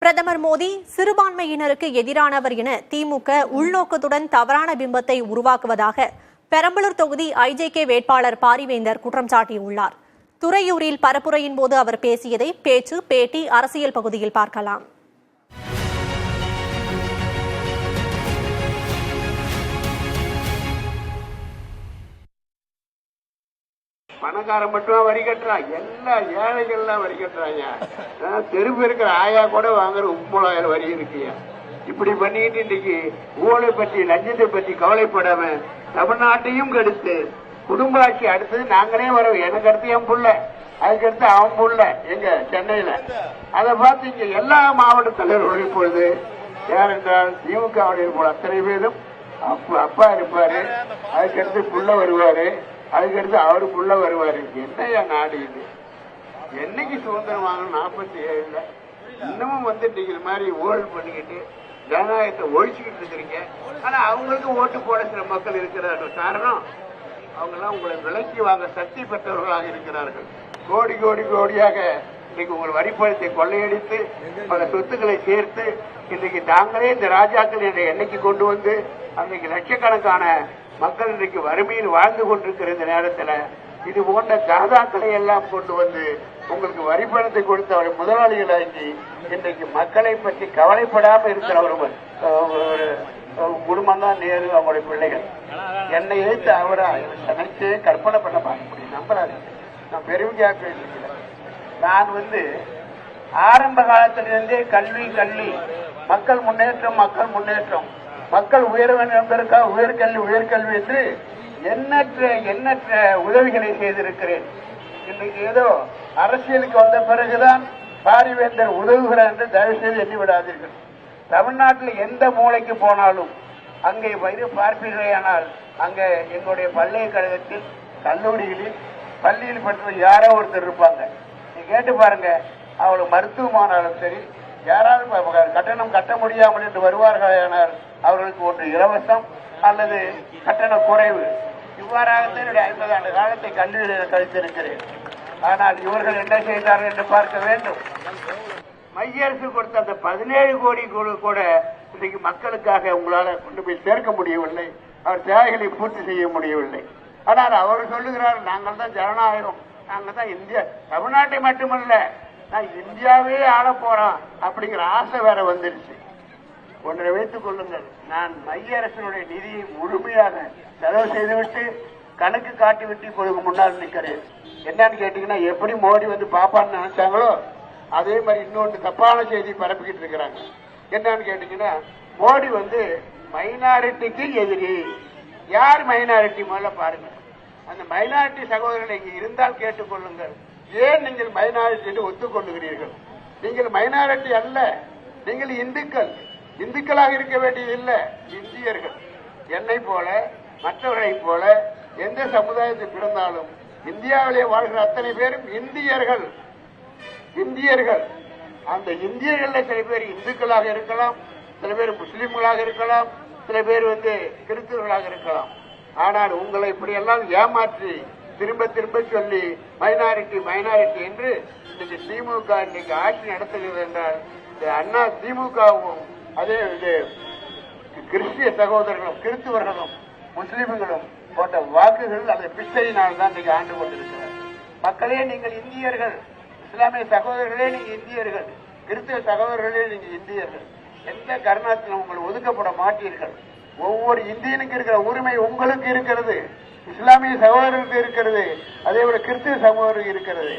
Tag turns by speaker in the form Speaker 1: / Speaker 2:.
Speaker 1: பிரதமர் மோடி சிறுபான்மையினருக்கு எதிரானவர் என திமுக உள்நோக்கத்துடன் தவறான பிம்பத்தை உருவாக்குவதாக பெரம்பலூர் தொகுதி ஐஜேகே வேட்பாளர் பாரிவேந்தர் குற்றம் சாட்டியுள்ளார். துறையூரில் பரப்புரையின் போது அவர் பேசியதை பேச்சு, பேட்டி, அரசியல் பகுதியில் பார்க்கலாம்.
Speaker 2: பணக்காரன் மட்டும் வரி கட்டுறான், எல்லா ஏழைகள்லாம் வரி கட்டுறாங்க. தெருவு இருக்கிற ஆயா கூட வாங்குற உப்புலாயிரம் வரி இருக்குயா. இப்படி பண்ணிட்டு இன்னைக்கு ஊழலை பற்றி, லஞ்சத்தை பற்றி கவலைப்படாம தமிழ்நாட்டையும் கெடுத்து குடும்ப ஆட்சி அடுத்தது நாங்களே வரோம். எனக்கு அடுத்து என் புள்ள, அதுக்கடுத்து அவன் புள்ள எங்க சென்னையில. அதை பார்த்து இங்க எல்லா மாவட்ட தலைவர்களும் இப்பொழுது ஏனென்றால் திமுகவுடைய அத்தனை பேரும் அப்பா இருப்பாரு, அதுக்கடுத்து புள்ள வருவாரு, அதுக்கடுத்து அவருக்குள்ள வருவாரு. என்னையா நாடு இது? என்னைக்கு சுதந்திரம் வாங்கணும்? 47ல இன்னமும் வந்துட்டு இது மாதிரி ஊழல் பண்ணிக்கிட்டு ஜனநாயகத்தை ஒழிச்சுக்கிட்டு இருக்கிறீங்க. ஆனா அவங்களுக்கு ஓட்டு போட சில மக்கள் இருக்கிறார்கள். காரணம், அவங்க எல்லாம் உங்களை விலக்கி வாங்க சக்தி பெற்றவர்களாக இருக்கிறார்கள். கோடி கோடி கோடியாக இன்னைக்கு உங்கள் வரிப்பணத்தை கொள்ளையடித்து பல சொத்துக்களை சேர்த்து இன்னைக்கு தாங்களே இந்த ராஜாக்கள் என்ற எண்ணிக்கை கொண்டு வந்து அன்னைக்கு லட்சக்கணக்கான மக்கள் இன்றைக்கு வறுமையில் வாழ்ந்து கொண்டிருக்கிற இந்த நேரத்தில் இது போன்ற தாதாக்களை எல்லாம் கொண்டு வந்து உங்களுக்கு வரிப்பணத்தை கொடுத்த அவர் முதலாளிகளாக்கி இன்றைக்கு மக்களை பற்றி கவலைப்படாமல் இருக்கிற ஒரு குடும்பம் தான் நேரு, அவங்களுடைய பிள்ளைகள். என்னை ஏற்று அவரை நினைச்சு கற்பனை பண்ண பார்க்க முடியும். நம்பலாது. நான் பெருமையாக பேசுகிறேன். நான் ஆரம்ப காலத்திலிருந்தே கல்வி கல்வி, மக்கள் முன்னேற்றம் மக்கள் முன்னேற்றம், மக்கள் உயர வேண்டும் என்பதற்காக உயர்கல்வி என்று எண்ணற்ற உதவிகளை செய்திருக்கிறேன். இன்றைக்கு ஏதோ அரசியலுக்கு வந்த பிறகுதான் பாரிவேந்தர் உதவுகிறார் என்று தயவு செய்து எண்ணிவிடாதீர்கள். தமிழ்நாட்டில் எந்த மூலைக்கு போனாலும் அங்கே வைத்து பார்ப்பீர்களானால் அங்கே எங்களுடைய பல்கலைக்கழகத்தில், கல்லூரிகளில், பள்ளியில் படித்த யாரோ ஒருத்தர் இருப்பாங்க. நீங்க கேட்டு பாருங்க. அவளுக்கு மருத்துவமானாலும் சரி, யாராவது கட்டணம் கட்ட முடியாமல் என்று வருவார்களானால் அவர்களுக்கு ஒன்று இலவசம் அல்லது கட்டண குறைவு. இவ்வாறாக என்னுடைய 50 ஆண்டு காலத்தை கல்வியில் கழித்திருக்கிறேன். ஆனால் இவர்கள் என்ன செய்தார்கள் என்று பார்க்க வேண்டும். மைய அரசு கொடுத்த அந்த 17 கோடி கூட இன்றைக்கு மக்களுக்காக உங்களால் கொண்டு போய் சேர்க்க முடியவில்லை. அவர் தேவைகளை பூர்த்தி செய்ய முடியவில்லை. ஆனால் அவர் சொல்லுகிறார், நாங்கள் தான் ஜனநாயகம், நாங்கள் தான் இந்தியா, தமிழ்நாட்டை மட்டுமல்ல நான் இந்தியாவே ஆள போறோம் அப்படிங்கிற ஆசை வேற வந்துருச்சு. ஒன்றை வைத்துக் கொள்ளுங்கள், நான் மைய அரசினுடைய நிதியை முழுமையாக செலவு செய்துவிட்டு கணக்கு காட்டிவிட்டு இப்பொழுது முன்னால் நிற்கிறேன். என்னன்னு கேட்டீங்கன்னா, எப்படி மோடி பாப்பான்னு நினைச்சாங்களோ அதே மாதிரி இன்னொன்று தப்பான செய்தி பரப்பிக்கிட்டு இருக்கிறாங்க. என்னன்னு கேட்டீங்கன்னா, மோடி மைனாரிட்டிக்கு எதிரி. யார் மைனாரிட்டி? முதல்ல பாருங்க. அந்த மைனாரிட்டி சகோதரர்கள் இங்கே இருந்தால் கேட்டுக்கொள்ளுங்கள். ஏன் நீங்கள் மைனாரிட்டி என்று ஒத்துக்கொள்ளுகிறீர்கள்? நீங்கள் மைனாரிட்டி அல்ல, நீங்கள் இந்துக்கள். இந்துக்களாக இருக்க வேண்டியதில்லை, இந்தியர்கள். என்னை போல மற்றவர்களைப் போல எந்த சமுதாயத்தில் பிறந்தாலும் இந்தியாவிலே வாழ்கிற அத்தனை பேரும் இந்தியர்கள். இந்தியர்கள். அந்த இந்தியர்கள் சில பேர் இந்துக்களாக இருக்கலாம், சில பேர் முஸ்லிம்களாக இருக்கலாம், சில பேர் கிறிஸ்தவர்களாக இருக்கலாம். ஆனால் உங்களை இப்படி எல்லாம் ஏமாற்றி திரும்ப திரும்ப சொல்லி மைனாரிட்டி மைனாரிட்டி என்று இன்னைக்கு திமுக இன்னைக்கு ஆட்சி நடத்துகிறது என்றால் இந்த அண்ணா திமுகவும் அதே கிறிஸ்திய சகோதரர்களும் கிறிஸ்துவர்களும் முஸ்லிம்களும் போட்ட வாக்குகள் அந்த பிச்சையினால் தான் இன்னைக்கு ஆண்டு கொண்டிருக்கிறார். மக்களே, நீங்கள் இந்தியர்கள். இஸ்லாமிய சகோதரர்களே நீங்க இந்தியர்கள். கிறிஸ்தவ சகோதரர்களே நீங்க இந்தியர்கள். எந்த காரணத்திலும் உங்கள் ஒதுக்கப்பட மாட்டீர்கள். ஒவ்வொரு இந்தியனுக்கு இருக்கிற உரிமை உங்களுக்கு இருக்கிறது, இஸ்லாமிய சகோதரர்களுக்கு இருக்கிறது, அதே போல கிறிஸ்தவ சகோதரருக்கு இருக்கிறது.